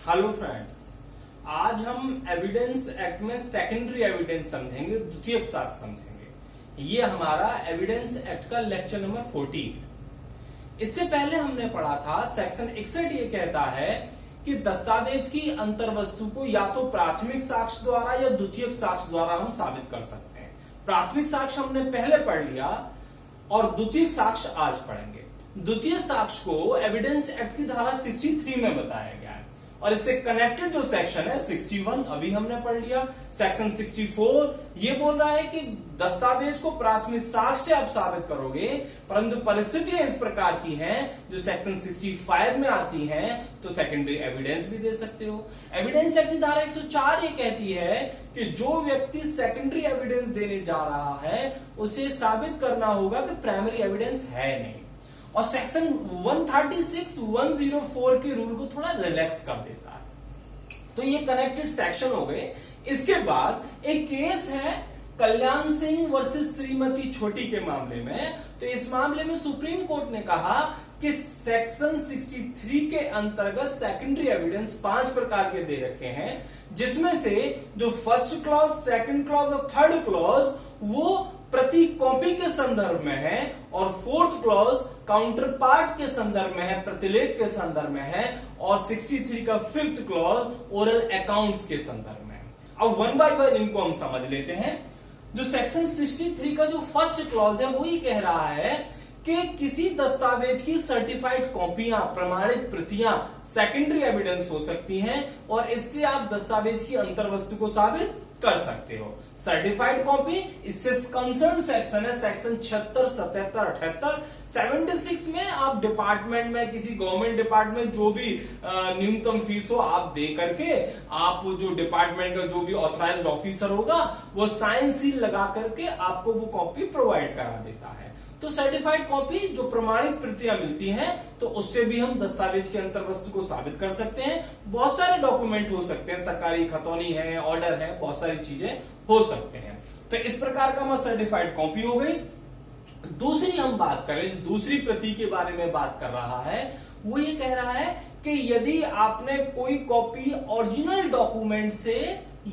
Hello friends, आज हम evidence act में सेकेंडरी एविडेंस समझेंगे, द्वितीयक साक्ष्य समझेंगे। ये हमारा एविडेंस एक्ट का लेक्चर नंबर 40 है। इससे पहले हमने पढ़ा था सेक्शन 61 ये कहता है कि दस्तावेज की अंतर्वस्तु को या तो प्राथमिक साक्ष्य द्वारा या द्वितीयक साक्ष्य द्वारा हम साबित कर सकते हैं। प्राथमिक साक्ष्य हमने पहले पढ़ लिया और द्वितीयक साक्ष्य आज पढ़ेंगे। द्वितीय साक्ष्य को एविडेंस एक्ट की धारा 63 में बताया गया है और इससे कनेक्टेड जो सेक्शन है 61 अभी हमने पढ़ लिया। सेक्शन 64 ये बोल रहा है कि दस्तावेज को प्राथमिक साक्ष्य से आप साबित करोगे, परंतु परिस्थितियां इस प्रकार की हैं जो सेक्शन 65 में आती हैं, तो सेकेंडरी एविडेंस भी दे सकते हो। एविडेंस एक्ट की धारा 104 ये कहती है कि जो व्यक्ति सेकेंडरी एविडेंस देने जा रहा है उसे साबित करना होगा कि प्राइमरी एविडेंस है नहीं। और सेक्शन 136, 104 के रूल को थोड़ा रिलैक्स कर देता है। तो ये कनेक्टेड सेक्शन हो गए। इसके बाद एक केस है कल्याण सिंह वर्सेस श्रीमती छोटी के मामले में। तो इस मामले में सुप्रीम कोर्ट ने कहा कि सेक्शन 63 के अंतर्गत सेकेंडरी एविडेंस 5 प्रकार के दे रखे हैं, जिसमें से जो फर्स्ट क्लॉज, सेकंड क्लॉज और थर्ड क्लॉज वो प्रति कॉपी के संदर्भ में है और फोर्थ क्लॉज काउंटर पार्ट के संदर्भ में है, प्रतिलेख के संदर्भ में है, और 63 का फिफ्थ क्लॉज ओरल अकाउंट्स के संदर्भ में है। अब वन बाय वन इनको हम समझ लेते हैं। जो सेक्शन 63 का जो फर्स्ट क्लॉज है वो ये कह रहा है कि किसी दस्तावेज की सर्टिफाइड कॉपियां, प्रमाणित प्रतियां सेकेंडरी एविडेंस हो सकती हैं और इससे आप दस्तावेज की अंतर्वस्तु को साबित कर सकते हो। सर्टिफाइड कॉपी इससे कंसर्न सेक्शन है सेक्शन 76, 77, 78, 76 में आप डिपार्टमेंट में किसी गवर्नमेंट डिपार्टमेंट जो भी न्यूनतम फीस हो आप दे करके आप जो डिपार्टमेंट का जो भी ऑथराइज्ड ऑफिसर होगा वो साइन सील लगा करके आपको वो कॉपी प्रोवाइड करा देता है। तो सर्टिफाइड कॉपी जो प्रमाणित प्रतियां मिलती हैं तो उससे भी हम दस्तावेज की अंतर्वस्तु को साबित कर सकते हैं। बहुत सारे डॉक्यूमेंट हो सकते हैं, सरकारी खतौनी है, ऑर्डर है, बहुत सारी चीजें हो सकते हैं। तो इस प्रकार का हमारा सर्टिफाइड कॉपी हो गई। दूसरी हम बात करें, जो दूसरी प्रति के बारे में बात कर रहा है वो ये कह रहा है कि यदि आपने कोई कॉपी ओरिजिनल डॉक्यूमेंट से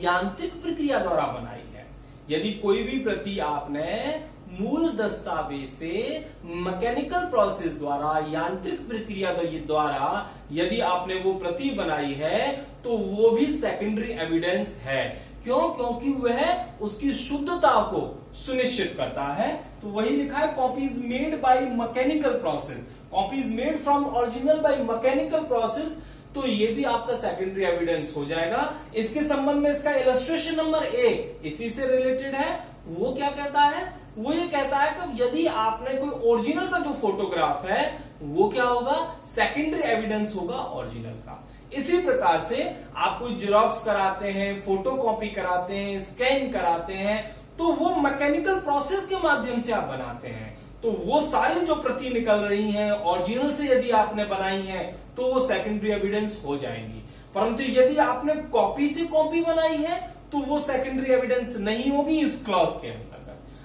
यांत्रिक प्रक्रिया द्वारा बनाई है, यदि कोई भी प्रति आपने मूल दस्तावेज से मैकेनिकल प्रोसेस द्वारा, यांत्रिक प्रक्रिया द्वारा यदि आपने वो प्रति बनाई है तो वो भी सेकेंडरी एविडेंस है। क्यों? क्योंकि वह उसकी शुद्धता को सुनिश्चित करता है। तो वही लिखा है copies made by mechanical process, copies made from original by mechanical process, तो ये भी आपका सेकेंडरी एविडेंस हो जाएगा। इसके संबंध में इसका इलस्ट्रेशन नंबर 1 इसी से रिलेटेड है। वो क्या कहता है? वो ये कहता है कि यदि आपने कोई ओरिजिनल का जो फोटोग्राफ है वो क्या होगा? सेकेंडरी एविडेंस होगा ओरिजिनल का। इसी प्रकार से आप कोई जेरॉक्स कराते हैं, फोटोकॉपी कराते हैं, स्कैन कराते हैं, तो वो मैकेनिकल प्रोसेस के माध्यम से आप बनाते हैं, तो वो सारी जो प्रति निकल रही हैं ओरिजिनल से यदि आपने बनाई है तो वो सेकेंडरी एविडेंस हो जाएंगी। परंतु यदि आपने कॉपी से कॉपी बनाई है तो वो सेकेंडरी एविडेंस नहीं होगी इस क्लॉज के अंतर्गत।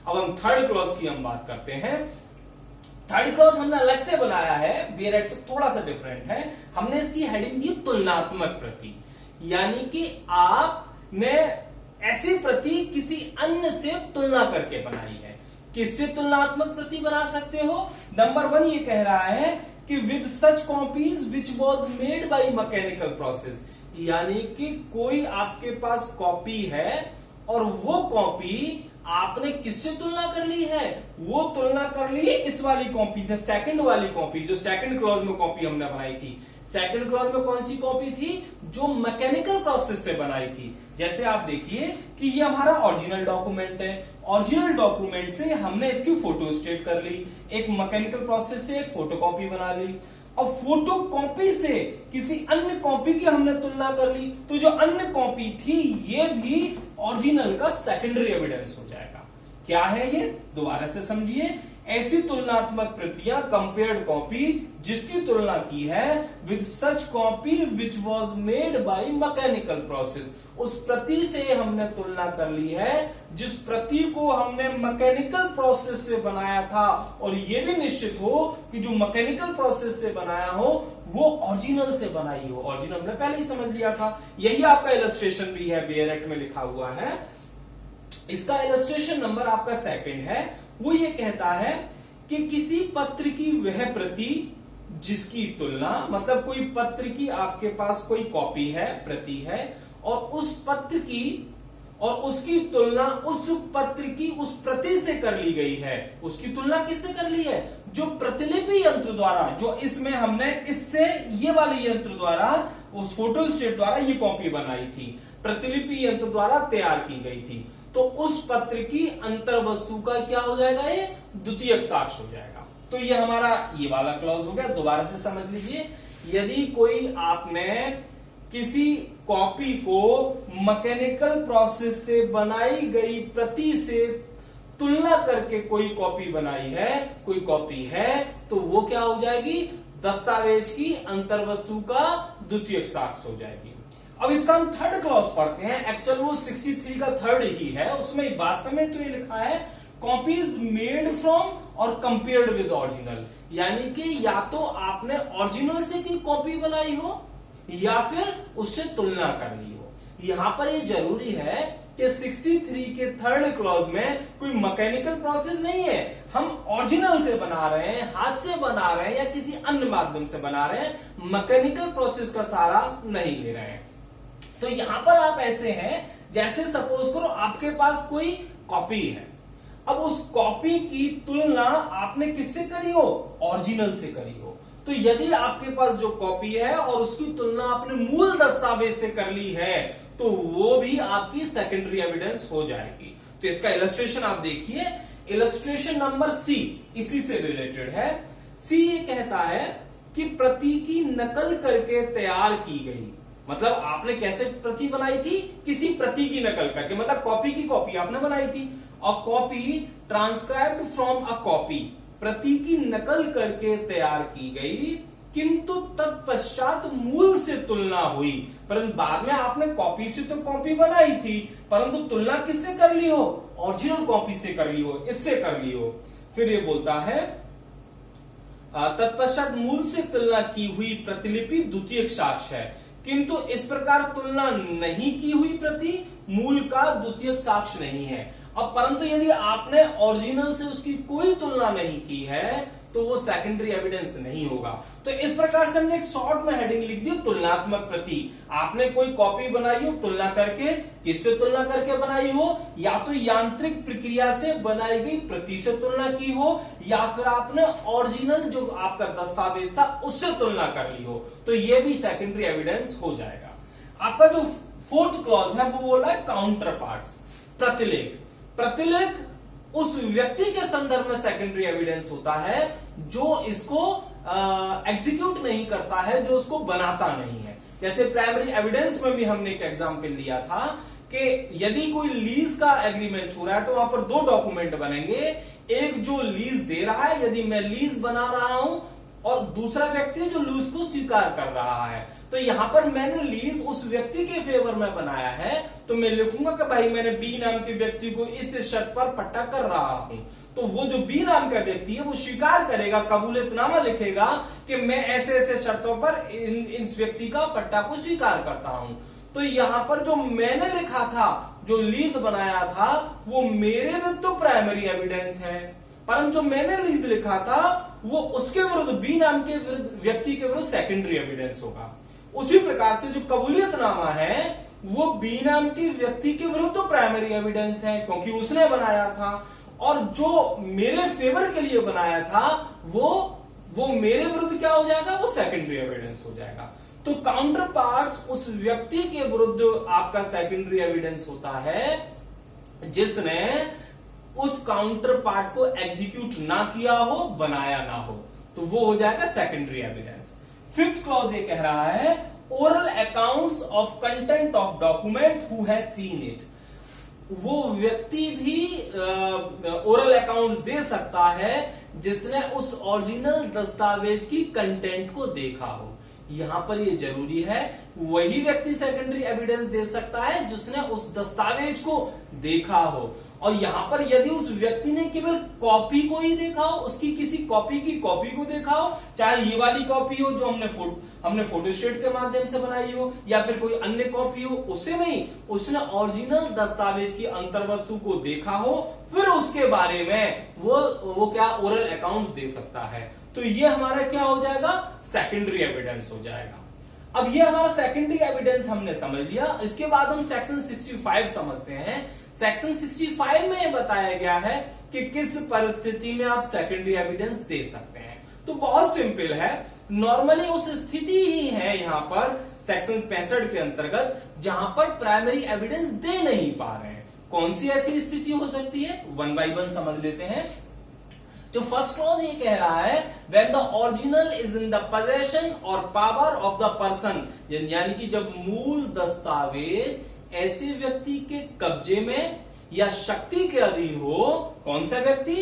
अब हम थर्ड क्लॉज की हम बात करते हैं। थर्ड क्लॉज हमने अलग से बनाया है, बीआरएक्ट से थोड़ा सा डिफरेंट है। हमने इसकी हेडिंग दी तुलनात्मक प्रति, यानी कि आपने ऐसी प्रति किसी अन्य से तुलना करके बनाई है। किससे तुलनात्मक प्रति बना सकते हो? नंबर 1 ये कह रहा है कि with such copies which was made by mechanical process, यानी कि कोई आपके पास कॉपी है और वो कॉपी आपने किससे तुलना कर ली है? वो तुलना कर ली है इस वाली कॉपी से, सेकंड वाली कॉपी, जो सेकंड क्लॉज में कॉपी हमने बनाई थी। सेकंड क्लॉज में कौन सी कॉपी थी? जो मैकेनिकल प्रोसेस से बनाई थी। जैसे आप देखिए कि ये हमारा ओरिजिनल डॉक्यूमेंट है, ओरिजिनल डॉक्यूमेंट से हमने इसकी फोटो स्टेट कर ली, एक मैकेनिकल प्रोसेस से एक फोटोकॉपी बना ली, और फोटो कॉपी से किसी अन्य कॉपी की हमने तुलना कर ली, तो जो अन्य कॉपी थी ये भी ओरिजिनल का सेकेंडरी एविडेंस हो जाएगा। क्या है ये? दोबारा से समझिए। ऐसी तुलनात्मक प्रतियां कंपेयर्ड कॉपी जिसकी तुलना की है with such copy which was made by mechanical process. उस प्रति से हमने तुलना कर ली है जिस प्रति को हमने मैकेनिकल प्रोसेस से बनाया था, और यह भी निश्चित हो कि जो मैकेनिकल प्रोसेस से बनाया हो वो ओरिजिनल से बनाई हो। ओरिजिनल हमने पहले ही समझ लिया था, यही आपका इलस्ट्रेशन भी है, बेयर एक्ट में लिखा हुआ है। इसका इलस्ट्रेशन नंबर आपका सेकंड है। वो ये कहता है कि किसी पत्र की वह प्रति जिसकी तुलना, मतलब कोई पत्र की आपके पास कोई कॉपी है, प्रति है, और उस पत्र की और उसकी तुलना उस पत्र की उस प्रति से कर ली गई है। उसकी तुलना किससे कर ली है? जो प्रतिलिपि यंत्र द्वारा, जो इसमें हमने इससे ये वाले यंत्र द्वारा, उस फोटोस्टेट द्वारा ये कॉपी बनाई थी, प्रतिलिपि यंत्र द्वारा तैयार की गई थी। तो उस पत्र की अंतर वस्तु का क्या हो जाएगा? ये द्वितीयक साक्ष्य हो जाएगा। तो ये हमारा ये वाला क्लॉज हो गया। दोबारा से समझ लीजिए, यदि कोई आपने किसी कॉपी को मैकेनिकल प्रोसेस से बनाई गई प्रति से तुलना करके कोई कॉपी बनाई है, कोई कॉपी है, तो वो क्या हो जाएगी? दस्तावेज की अंतर वस्तु का द्वितीयक साक्ष्य हो जाएगी। अब इसका हम थर्ड क्लॉज पढ़ते हैं। एक्चुअल वो 63 का थर्ड ही है। उसमें वास्तव में तो ये लिखा है कॉपीज मेड फ्रॉम और कंपेयर्ड विद ओरिजिनल, यानी कि या तो आपने ओरिजिनल से कोई कॉपी बनाई हो या फिर उससे तुलना कर ली हो। यहां पर ये जरूरी है कि 63 के थर्ड क्लॉज में कोई मैकेनिकल प्रोसेस नहीं है, हम ओरिजिनल से बना रहे हैं, हाथ से बना रहे हैं या किसी अन्य माध्यम से बना रहे हैं, मैकेनिकल प्रोसेस का सहारा नहीं ले रहे हैं। तो यहां पर आप ऐसे हैं जैसे सपोज करो आपके पास कोई कॉपी है, अब उस कॉपी की तुलना आपने किससे करी हो? ओरिजिनल से करी हो। तो यदि आपके पास जो कॉपी है और उसकी तुलना आपने मूल दस्तावेज से कर ली है, तो वो भी आपकी सेकेंडरी एविडेंस हो जाएगी। तो इसका इलस्ट्रेशन आप देखिए, इलस्ट्रेशन नंबर सी इसी से रिलेटेड है। सी ये कहता है कि प्रति की नकल करके तैयार की गई, मतलब आपने कैसे प्रति बनाई थी? किसी प्रति की नकल करके, मतलब कॉपी की कॉपी आपने बनाई थी, और copy transcribed from a copy, प्रति की नकल करके तैयार की गई, किंतु तत्पश्चात मूल से तुलना हुई। परंतु बाद में आपने कॉपी से तो कॉपी बनाई थी, परंतु तुलना किससे कर ली हो? ओरिजिनल कॉपी से कर ली हो, इससे कर ली हो। फिर ये बोलता है तत्पश्चात मूल से तुलना की हुई प्रतिलिपि द्वितीयक साक्ष्य है, किंतु इस प्रकार तुलना नहीं की हुई प्रति मूल का द्वितीयक साक्ष्य नहीं है। अब परंतु यदि आपने ओरिजिनल से उसकी कोई तुलना नहीं की है तो वो सेकेंडरी एविडेंस नहीं होगा। तो इस प्रकार से हमने एक शॉर्ट में हेडिंग लिख दी, तुलनात्मक प्रति। आपने कोई कॉपी बनाई हो तुलना करके, किससे तुलना करके बनाई हो? या तो यांत्रिक प्रक्रिया से बनाई गई प्रति से तुलना की हो, या फिर आपने ओरिजिनल जो आपका दस्तावेज था उससे तुलना कर ली हो, तो ये भी सेकेंडरी एविडेंस हो जाएगा। आपका जो फोर्थ क्लॉज है वो बोला है काउंटर पार्ट्स, प्रतिलेख। प्रतिलेख उस व्यक्ति के संदर्भ में सेकेंडरी एविडेंस होता है जो इसको एग्जीक्यूट नहीं करता है, जो उसको बनाता नहीं है। जैसे प्राइमरी एविडेंस में भी हमने एक एग्जाम्पल लिया था कि यदि कोई लीज का एग्रीमेंट हो रहा है तो वहां पर दो डॉक्यूमेंट बनेंगे, एक जो लीज दे रहा है, यदि मैं लीज बना रहा हूं, और दूसरा व्यक्ति जो लीज को स्वीकार कर रहा है। तो यहां पर मैंने लीज उस व्यक्ति के फेवर में बनाया है, तो मैं लिखूंगा कि भाई मैंने बी नाम के व्यक्ति को इस शर्त पर पट्टा कर रहा हूं। तो वो जो बी नाम का व्यक्ति है वो स्वीकार करेगा, कबूलतनामा लिखेगा कि मैं ऐसे ऐसे शर्तों पर इस व्यक्ति का पट्टा को स्वीकार करता हूं। तो यहां पर जो मैंने लिखा था, जो लीज बनाया था, वो मेरे विरुद्ध तो प्राइमरी एविडेंस है, परंतु जो मैंने लीज लिखा था वो उसके विरुद्ध, बी नाम के व्यक्ति के विरुद्ध सेकेंडरी एविडेंस होगा। उसी प्रकार से जो कबूलियतनामा है वो बी नाम के व्यक्ति के विरुद्ध तो प्राइमरी एविडेंस है क्योंकि उसने बनाया था, और जो मेरे फेवर के लिए बनाया था वो मेरे विरुद्ध क्या हो जाएगा? वो सेकेंडरी एविडेंस हो जाएगा। तो काउंटर पार्ट्स उस व्यक्ति के विरुद्ध आपका सेकेंडरी एविडेंस होता है जिसने उस काउंटर पार्ट को एग्जीक्यूट ना किया हो, बनाया ना हो, तो वो हो जाएगा सेकेंडरी एविडेंस। फिफ्थ क्लॉज ये कह रहा है oral accounts of content of document who has seen it. वो व्यक्ति भी ओरल अकाउंट दे सकता है जिसने उस ओरिजिनल दस्तावेज की कंटेंट को देखा हो। यहां पर ये जरूरी है, वही व्यक्ति सेकेंडरी एविडेंस दे सकता है जिसने उस दस्तावेज को देखा हो। और यहां पर यदि उस व्यक्ति ने केवल कॉपी को ही देखा हो, उसकी किसी कॉपी की कॉपी को देखा हो, चाहे ये वाली कॉपी हो जो हमने फोटोस्टेट के माध्यम से बनाई हो, या फिर कोई अन्य कॉपी हो, उससे नहीं, उसने ओरिजिनल दस्तावेज की अंतर्वस्तु को देखा हो, फिर उसके बारे में वो क्या ओरल अकाउंट दे सकता है। तो ये हमारा क्या हो जाएगा, सेकेंडरी एविडेंस हो जाएगा। अब ये हमारा सेकेंडरी एविडेंस हमने समझ लिया। इसके बाद हम सेक्शन 65 समझते हैं। सेक्शन 65 में बताया गया है कि किस परिस्थिति में आप सेकेंडरी एविडेंस दे सकते हैं। तो बहुत सिंपल है, नॉर्मली उस स्थिति ही है यहाँ पर सेक्शन 65 के अंतर्गत जहां पर प्राइमरी एविडेंस दे नहीं पा रहे हैं। कौन सी ऐसी स्थिति हो सकती है, वन बाय वन समझ लेते हैं। जो फर्स्ट क्लॉज ये कह रहा है, when the original is in the possession और पावर ऑफ द पर्सन, यानी कि जब मूल दस्तावेज ऐसे व्यक्ति के कब्जे में या शक्ति के अधीन हो। कौन सा व्यक्ति,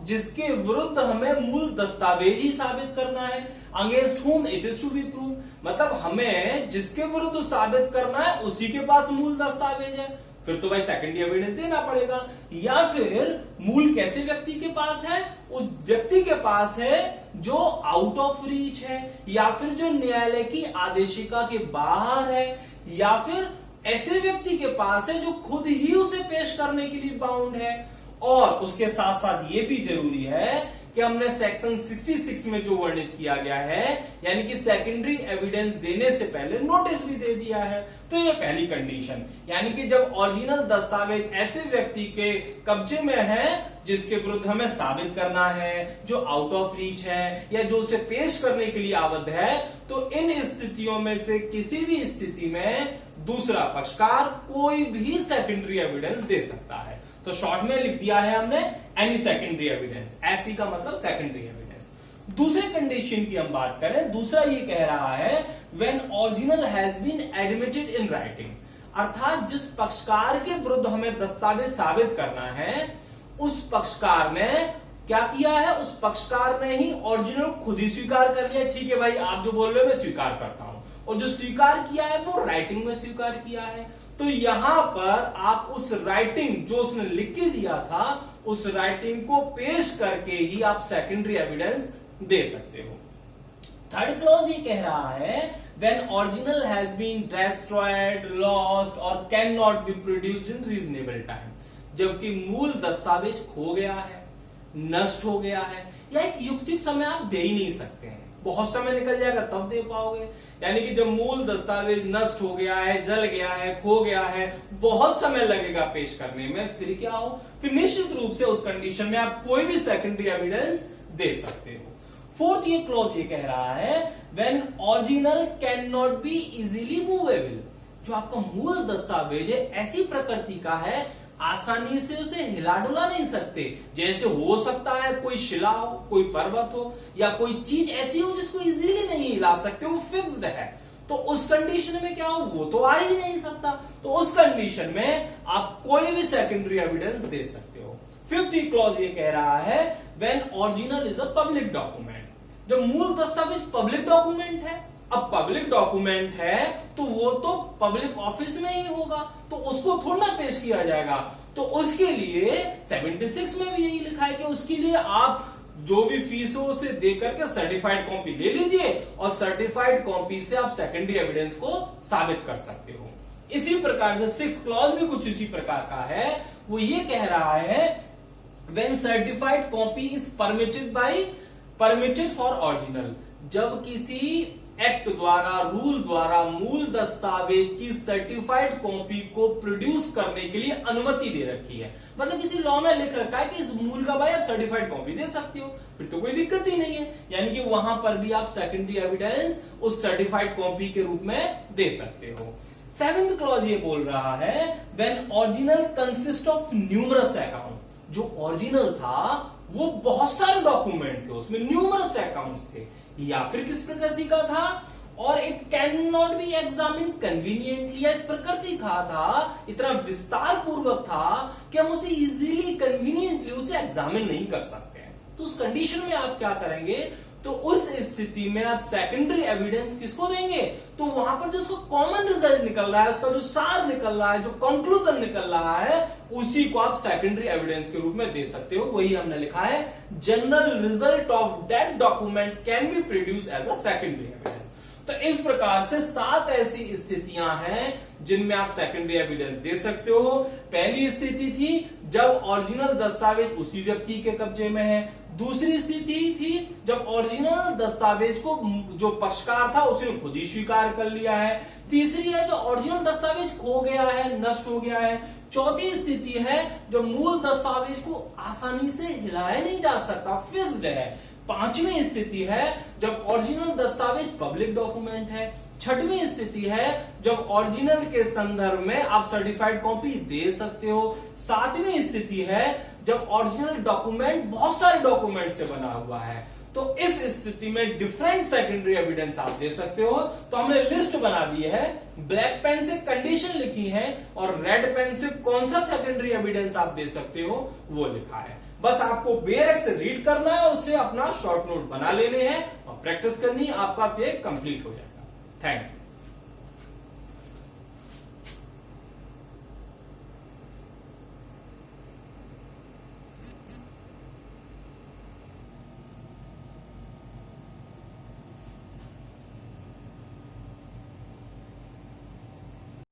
जिसके विरुद्ध हमें मूल दस्तावेज ही साबित करना है, against whom it is to be prove, मतलब हमें जिसके विरुद्ध साबित करना है उसी के पास मूल दस्तावेज है, फिर तो भाई सेकेंडरी एविडेंस देना पड़ेगा। या फिर मूल कैसे व्यक्ति के पास है, उस व्यक्ति के पास है जो आउट ऑफ रीच है, या फिर जो न्यायालय की आदेशिका के बाहर है, या फिर ऐसे व्यक्ति के पास है जो खुद ही उसे पेश करने के लिए बाउंड है। और उसके साथ साथ ये भी जरूरी है कि हमने सेक्शन 66 में जो वर्णित किया गया है, यानी कि सेकेंडरी एविडेंस देने से पहले नोटिस भी दे दिया है। तो ये पहली कंडीशन, यानी कि जब ओरिजिनल दस्तावेज ऐसे व्यक्ति के कब्जे में है जिसके विरुद्ध हमें साबित करना है, जो आउट ऑफ रीच है या जो उसे पेश करने के लिए आबद्ध है, तो इन स्थितियों में से किसी भी स्थिति में दूसरा पक्षकार कोई भी सेकेंडरी एविडेंस दे सकता है। तो शॉर्ट में लिख दिया है हमने एनी सेकेंडरी एविडेंस, ऐसी का मतलब सेकेंडरी एविडेंस। दूसरे कंडीशन की हम बात करें, दूसरा ये कह रहा है when original has been admitted in writing, अर्थात जिस पक्षकार के विरुद्ध हमें दस्तावेज साबित करना है, उस पक्षकार ने क्या किया है, उस पक्षकार ने ही ओरिजिनल खुद ही स्वीकार कर लिया। ठीक है भाई, आप जो बोल रहे हो मैं स्वीकार करता हूं, और जो स्वीकार किया है वो राइटिंग में स्वीकार किया है। तो यहां पर आप उस राइटिंग जो उसने लिख के दिया था, उस राइटिंग को पेश करके ही आप सेकेंडरी एविडेंस दे सकते हो। थर्ड क्लॉज ये कह रहा है when original has been destroyed, lost और can not be produced in reasonable time, जबकि मूल दस्तावेज खो गया है, नष्ट हो गया है, या एक युक्तिक समय आप दे ही नहीं सकते हैं, बहुत समय निकल जाएगा तब दे पाओगे। यानी कि जब मूल दस्तावेज नष्ट हो गया है, जल गया है, खो गया है, बहुत समय लगेगा पेश करने में, फिर क्या हो, फिर निश्चित रूप से उस कंडीशन में आप कोई भी सेकेंडरी एविडेंस दे सकते हो। फोर्थ ये क्लॉज ये कह रहा है when original can not be easily movable, जो आपका मूल दस्तावेज है ऐसी प्रकृति का है आसानी से उसे हिला डुला नहीं सकते। जैसे हो सकता है कोई शिला हो, कोई पर्वत हो, या कोई चीज ऐसी हो जिसको इजीली नहीं हिला सकते, वो फिक्स्ड है, तो उस कंडीशन में क्या हो, वो तो आ ही नहीं सकता। तो उस कंडीशन में आप कोई भी सेकेंडरी एविडेंस दे सकते हो। फिफ्थ क्लॉज ये कह रहा है when original is a public document, जब मूल दस्तावेज पब्लिक डॉक्यूमेंट है। अब पब्लिक डॉक्यूमेंट है तो वो तो पब्लिक ऑफिस में ही होगा, तो उसको थोड़ा ना पेश किया जाएगा। तो उसके लिए 76 में भी यही लिखा है कि उसके लिए आप जो भी फीस हो उसे दे करके सर्टिफाइड कॉपी ले लीजिए, और सर्टिफाइड कॉपी से आप सेकेंडरी एविडेंस को साबित कर सकते हो। इसी प्रकार से 6th क्लॉज भी कुछ इसी प्रकार का है, वो ये कह रहा है when certified copy is permitted for original, जब किसी एक्ट द्वारा, रूल द्वारा मूल दस्तावेज की सर्टिफाइड कॉपी को प्रोड्यूस करने के लिए अनुमति दे रखी है, मतलब किसी लॉ में लिख रखा है कि इस मूल का भाई आप सर्टिफाइड कॉपी दे सकते हो, फिर तो कोई दिक्कत ही नहीं है। यानी कि वहां पर भी आप सेकेंडरी एविडेंस उस सर्टिफाइड कॉपी के रूप में दे सकते हो। 7th क्लॉज ये बोल रहा है when original consist of numerous account, जो ओरिजिनल था वो बहुत सारे डॉक्यूमेंट थे, उसमें न्यूमरस अकाउंट्स थे, या फिर किस प्रकृति का था, और it can not B examine conveniently, या इस प्रकृति का था, इतना विस्तार पूर्वक था कि हम उसे इजीली कन्वीनियंटली उसे एग्जामिन नहीं कर सकते हैं। तो उस कंडीशन में आप क्या करेंगे, तो उस स्थिति में आप सेकेंडरी एविडेंस किसको देंगे, तो वहां पर जो उसका कॉमन रिजल्ट निकल रहा है, उसका जो सार निकल रहा है, जो कंक्लूजन निकल रहा है, उसी को आप सेकेंडरी एविडेंस के रूप में दे सकते हो। वही हमने लिखा है, general result of that document can be produce as a secondary evidence. तो इस प्रकार से 7 ऐसी स्थितियां हैं जिनमें आप सेकेंडरी एविडेंस दे सकते हो। पहली स्थिति थी जब ओरिजिनल दस्तावेज उसी व्यक्ति के कब्जे में है। दूसरी स्थिति थी जब ओरिजिनल दस्तावेज को जो पक्षकार था उसने खुद ही स्वीकार कर लिया है। तीसरी है जो ओरिजिनल दस्तावेज खो गया है, नष्ट हो गया है। चौथी स्थिति है जब मूल दस्तावेज को आसानी से हिलाया नहीं जा सकता, फिक्स्ड है। पांचवी स्थिति है जब ओरिजिनल दस्तावेज पब्लिक डॉक्यूमेंट है। छठवीं स्थिति है जब ओरिजिनल के संदर्भ में आप सर्टिफाइड कॉपी दे सकते हो। सातवीं स्थिति है जब ओरिजिनल डॉक्यूमेंट बहुत सारे डॉक्यूमेंट से बना हुआ है। तो इस स्थिति में डिफरेंट सेकेंडरी एविडेंस आप दे सकते हो। तो हमने लिस्ट बना दी है, ब्लैक पेन से कंडीशन लिखी है और रेड पेन से कौन सा सेकेंडरी एविडेंस आप दे सकते हो वो लिखा है। बस आपको बेरक से रीड करना है, उससे अपना शॉर्ट नोट बना लेने हैं और प्रैक्टिस करनी, आपका ये कंप्लीट हो जाएगा। Thank you.